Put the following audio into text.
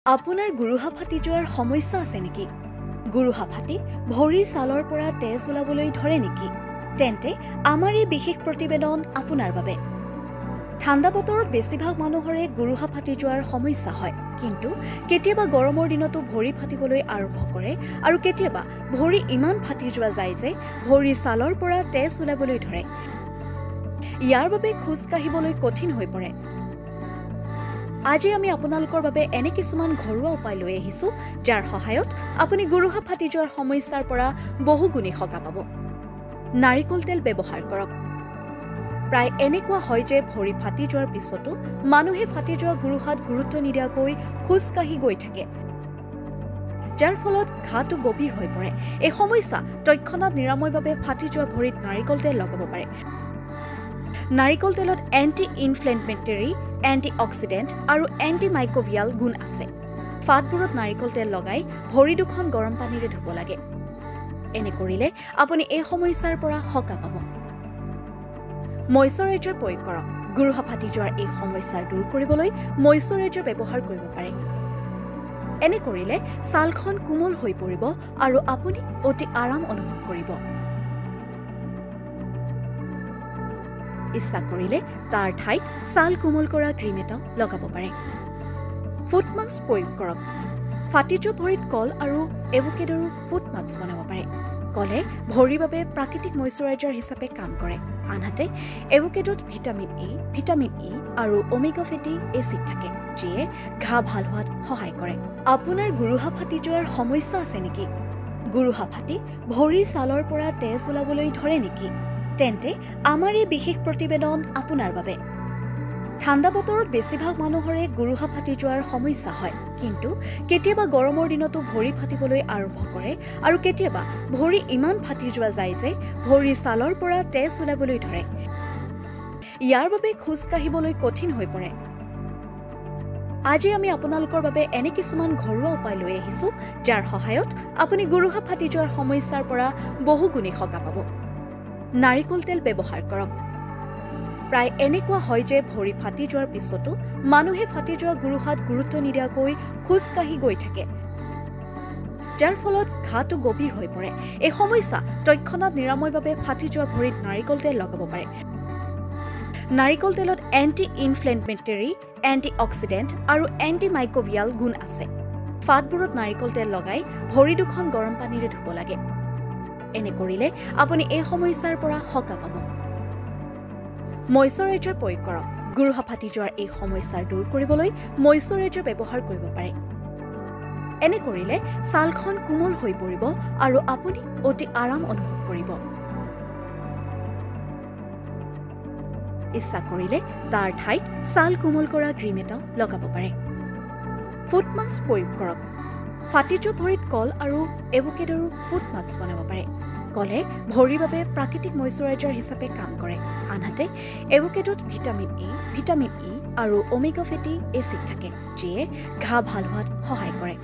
আপোনাৰ গুৰুহা ফাটি যোৱাৰ সমস্যা আছে নেকি? গুৰুহা ফাটি ভৰিৰ ছালৰ পৰা তেজ ওলাবলৈ ধৰে নেকি? তেন্তে আমাৰ এই বিশেষ প্ৰতিবেদন আপোনাৰ বাবে। ঠাণ্ডা বতৰত বেছিভাগ মানুহৰে গুৰুহা ফাটি যোৱাৰ সমস্যা হয়, কিন্তু কেতিয়াবা গৰমৰ দিনতো ভৰি ফাটিবলৈ আৰম্ভ কৰে আৰু কেতিয়াবা ভৰি ইমান ফাটি যোৱা যায় যে ভৰিৰ ছালৰ পৰা তেজ ওলাবলৈ ধৰে। ইয়াৰ বাবে খোজ কাঢ়িবলৈ কঠিন হৈ পৰে। আজি আমি আপোনালোকৰ বাবে এনে কিছুমান ঘৰুৱা উপায় লৈ আহিছো যাৰ সহায়ত আপুনি গুৰুহা ফাটি যোৱাৰ সমস্যাৰ পৰা বহুগুণে সকাহ পাব। নাৰিকল তেল ব্যৱহাৰ কৰক। প্ৰায় এনেকুৱা হয় যে ভৰি ফাটি যোৱাৰ পিছতো মানুহে ফাটি যোৱা গুৰুহাত গুৰুত্ব নিদিয়াকৈ খোজ কাঢ়ি গৈ থাকে, যাৰ ফলত ঘাটো গভীৰ হৈ পৰে। এই সমস্যা তৎক্ষণাৎ নিৰাময়ৰ বাবে ফাটি যোৱা ভৰিত নাৰিকল তেল লগাব পাৰে। নাৰিকল তেলত এণ্টি ইনফ্লেমেটৰী, এণ্টি অক্সিডেণ্ট আৰু এণ্টি মাইক্ৰবিয়াল গুণ আছে। ফাটবোৰত নাৰিকল তেল লগাই ভৰি দুখন গৰম পানীৰে ধুব লাগে। এনে কৰিলে আপুনি এই সমস্যাৰ পৰা সকাহ পাব। মইশ্চাৰাইজাৰ প্ৰয়োগ কৰক। গুৰুহা ফাটি যোৱাৰ এই সমস্যা দূৰ কৰিবলৈ মইশ্চাৰাইজাৰ ব্যৱহাৰ কৰিব পাৰে। এনে কৰিলে ছালখন কোমল হৈ পৰিব আৰু আপুনি অতি আৰাম অনুভৱ কৰিব। ইচ্ছা কৰিলে তাৰ ঠাইত ছাল কোমল কৰা ক্ৰীম এটা লগাব পাৰে। ফুট মাস্ক প্ৰয়োগ কৰক। ফাটি যোৱা ভৰিত কল আৰু এভোকেডোৰ ফুট মাস্ক বনাব পাৰে। কলে ভৰিৰ বাবে প্ৰাকৃতিক মইশ্চাৰাইজাৰ হিচাপে কাম কৰে, আনহাতে এভোকেডোত ভিটামিন ই আৰু ওমেগা ফেটি এচিড থাকে, যিয়ে ঘা ভাল হোৱাত সহায় কৰে। আপোনাৰ গুৰুহা ফাটি যোৱাৰ সমস্যা আছে নেকি? গুৰুহা ফাটি ভৰিৰ ছালৰ পৰা তেজ ওলাবলৈ ধৰে নেকি? তেন্তে আমাৰ এই বিশেষ প্ৰতিবেদন আপোনাৰ বাবে। ঠাণ্ডা বতৰত বেছিভাগ মানুহৰে গুৰুহা ফাটি যোৱাৰ সমস্যা হয়, কিন্তু কেতিয়াবা গৰমৰ দিনতো ভৰি ফাটিবলৈ আৰম্ভ কৰে আৰু কেতিয়াবা ভৰি ইমান ফাটি যোৱা যায় যে ভৰিৰ ছালৰ পৰা তেজ ওলাবলৈ ধৰে। ইয়াৰ বাবে খোজ কাঢ়িবলৈ কঠিন হৈ পৰে। আজি আমি আপোনালোকৰ বাবে এনে কিছুমান ঘৰুৱা উপায় লৈ আহিছো যাৰ সহায়ত আপুনি গুৰুহা ফাটি যোৱাৰ সমস্যাৰ পৰা বহুগুণে সকাহ পাব। নাৰিকল তেল ব্যৱহাৰ কৰক। প্ৰায় এনেকুৱা হয় যে ভৰি ফাটি যোৱাৰ পিছতো মানুহে ফাটি যোৱা গুৰুহাত গুৰুত্ব নিদিয়াকৈ খোজ কাঢ়ি গৈ থাকে, যাৰ ফলত ঘাটো গভীৰ হৈ পৰে। এই সমস্যা তৎক্ষণাৎ নিৰাময়ৰ বাবে ফাটি যোৱা ভৰিত নাৰিকল তেল লগাব পাৰে। নাৰিকল তেলত এণ্টি ইনফ্লেমেটৰী, এণ্টি অক্সিডেণ্ট আৰু এণ্টি মাইক্ৰবিয়াল গুণ আছে। ফাটবোৰত নাৰিকল তেল লগাই ভৰি দুখন গৰম পানীৰে ধুব লাগে। এনে কৰিলে আপুনি এই সমস্যাৰ পৰা সকাহ পাব। মইশ্চাৰাইজাৰ প্ৰয়োগ কৰক। গুৰুহা ফাটি যোৱাৰ এই সমস্যা দূৰ কৰিবলৈ মইশ্চাৰাইজাৰ ব্যৱহাৰ কৰিব পাৰে। এনে কৰিলে ছালখন কোমল হৈ পৰিব আৰু আপুনি অতি আৰাম অনুভৱ কৰিব। ইচ্ছা কৰিলে তাৰ ঠাইত ছাল কোমল কৰা ক্ৰীম এটা লগাব পাৰে। ফুট মাস্ক প্ৰয়োগ কৰক। ফাটি যোৱা ভৰিত কল আৰু এভোকেডোৰ ফুট মাস্ক বনাব পাৰে। কলে ভৰিৰ বাবে প্ৰাকৃতিক মইশ্চাৰাইজাৰ হিচাপে কাম কৰে, আনহাতে এভোকেডোত ভিটামিন ই আৰু ওমেগা ফেটি এচিড থাকে, যিয়ে ঘা ভাল হোৱাত সহায় কৰে।